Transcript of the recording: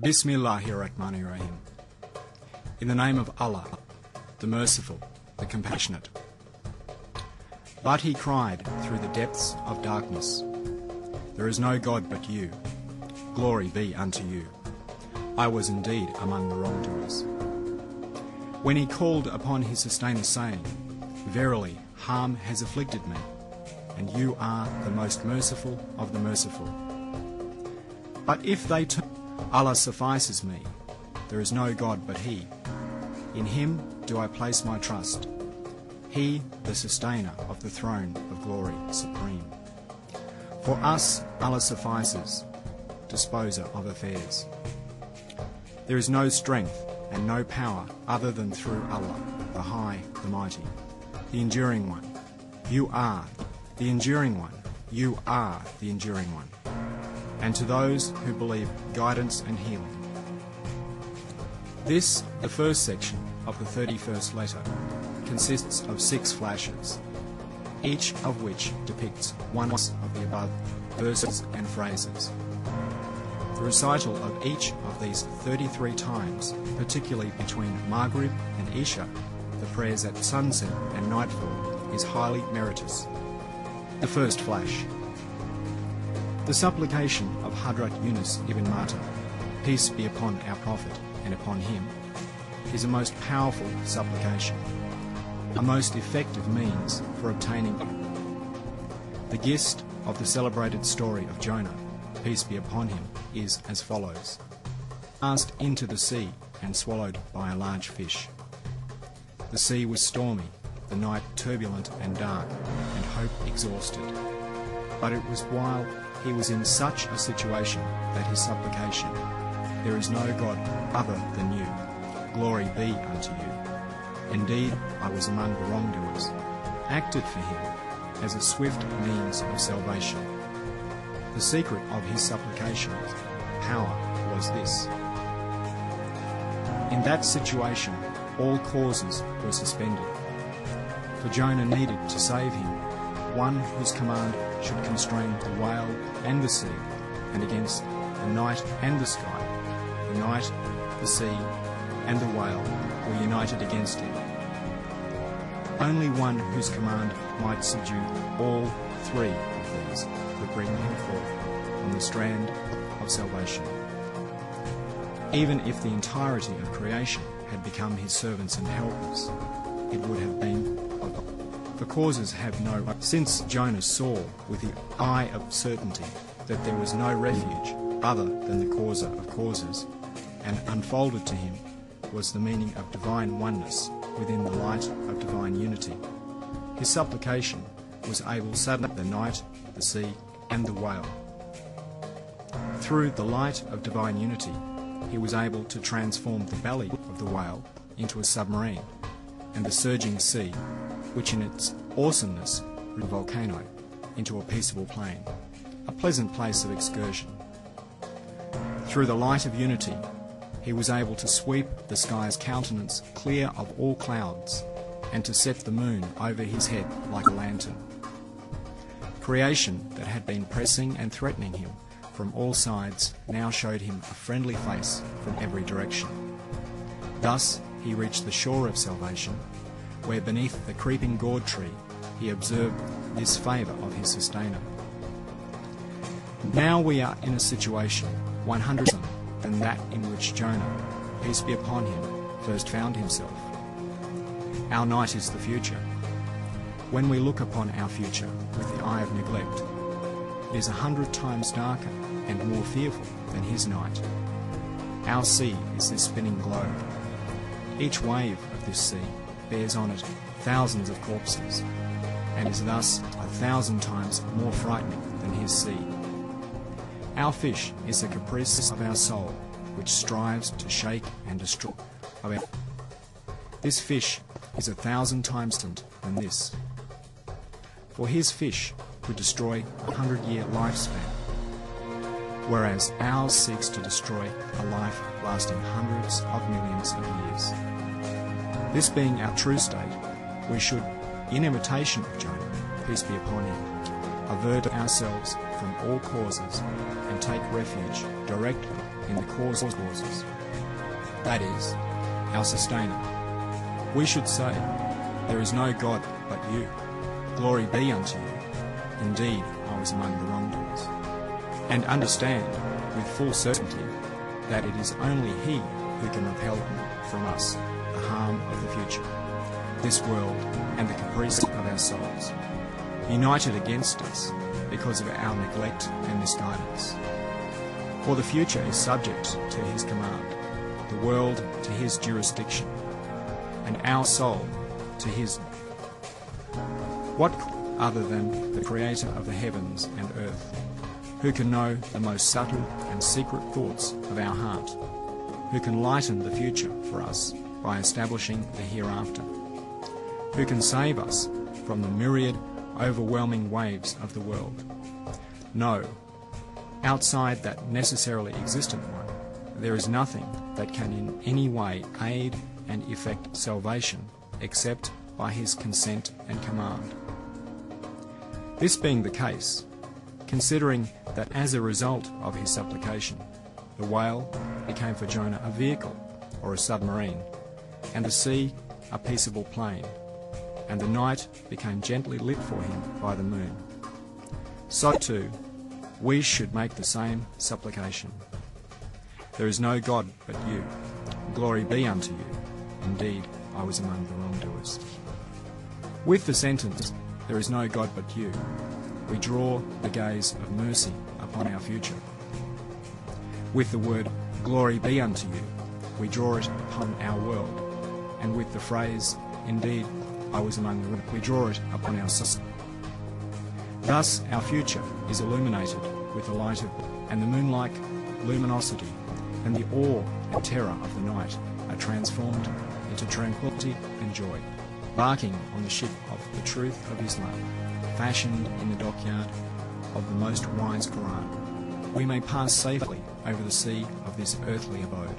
Bismillahirrahmanirrahim. In the name of Allah, the Merciful, the Compassionate. But he cried through the depths of darkness, "There is no God but you. Glory be unto you. I was indeed among the wrongdoers." When he called upon his sustainer, saying, "Verily, harm has afflicted me, and you are the most merciful of the merciful." But if they turn, Allah suffices me. There is no God but He. In Him do I place my trust. He, the sustainer of the throne of glory supreme. For us, Allah suffices, disposer of affairs. There is no strength and no power other than through Allah, the High, the Mighty, the Enduring One. You are the Enduring One. You are the Enduring One. And to those who believe, guidance and healing. This, the first section of the 31st letter, consists of 6 flashes, each of which depicts one of the above verses and phrases. The recital of each of these 33 times, particularly between Maghrib and Isha, the prayers at sunset and nightfall, is highly meritorious. The first flash. The supplication of Hadrat Yunus ibn Matta, peace be upon our Prophet and upon him, is a most powerful supplication, a most effective means for obtaining. The gist of the celebrated story of Jonah, peace be upon him, is as follows. Cast into the sea and swallowed by a large fish. The sea was stormy, the night turbulent and dark, and hope exhausted. But it was while he was in such a situation that his supplication, "There is no God other than you, glory be unto you. Indeed, I was among the wrongdoers," acted for him as a swift means of salvation. The secret of his supplication's power was this. In that situation, all causes were suspended. For Jonah needed to save him one whose command should constrain the whale and the sea, and against the night and the sky. The night, the sea, and the whale were united against him. Only one whose command might subdue all 3 of these would bring him forth on the strand of salvation. Even if the entirety of creation had become his servants and helpers, it would have been the causes have no. Since Jonah saw with the eye of certainty that there was no refuge other than the causer of causes, and unfolded to him was the meaning of divine oneness within the light of divine unity, his supplication was able suddenly the night, the sea, and the whale. Through the light of divine unity, he was able to transform the belly of the whale into a submarine, and the surging sea, which in its awesomeness grew a volcano, into a peaceable plain, a pleasant place of excursion. Through the light of unity, he was able to sweep the sky's countenance clear of all clouds, and to set the moon over his head like a lantern. Creation that had been pressing and threatening him from all sides now showed him a friendly face from every direction. Thus he reached the shore of salvation, where beneath the creeping gourd tree he observed this favour of his sustainer. Now we are in a situation 100 than that in which Jonah, peace be upon him, first found himself. Our night is the future. When we look upon our future with the eye of neglect, it is 100 times darker and more fearful than his night. Our sea is this spinning globe. Each wave of this sea bears on it thousands of corpses, and is thus 1,000 times more frightening than his sea. Our fish is the caprice of our soul, which strives to shake and destroy. This fish is 1,000 times distant than this. For his fish would destroy a 100-year lifespan, whereas ours seeks to destroy a life lasting hundreds of millions of years. This being our true state, we should, in imitation of Jonah, peace be upon him, avert ourselves from all causes and take refuge directly in the causes, that is, our sustainer. We should say, there is no God but you. Glory be unto you. Indeed, I was among the wrongdoers. And understand with full certainty that it is only He who can repel from us the harm of the future, this world and the caprice of our souls, united against us because of our neglect and misguidance. For the future is subject to His command, the world to His jurisdiction, and our soul to His. What other than the Creator of the heavens and earth, who can know the most subtle and secret thoughts of our heart, who can lighten the future for us by establishing the hereafter, who can save us from the myriad overwhelming waves of the world? No, outside that necessarily existent one, there is nothing that can in any way aid and effect salvation except by His consent and command. This being the case, considering that as a result of his supplication, the whale became for Jonah a vehicle or a submarine, and the sea a peaceable plain, and the night became gently lit for him by the moon, so too we should make the same supplication. There is no God but you. Glory be unto you. Indeed, I was among the wrongdoers. With the sentence, there is no God but you, we draw the gaze of mercy upon our future. With the word, glory be unto you, we draw it upon our world. And with the phrase, indeed, I was among the wrongdoers, we draw it upon our society. Thus, our future is illuminated with the light of, and the moon-like luminosity and the awe and terror of the night are transformed into tranquility and joy. Embarking on the ship of the truth of Islam, fashioned in the dockyard of the most wise Quran, we may pass safely over the sea of this earthly abode.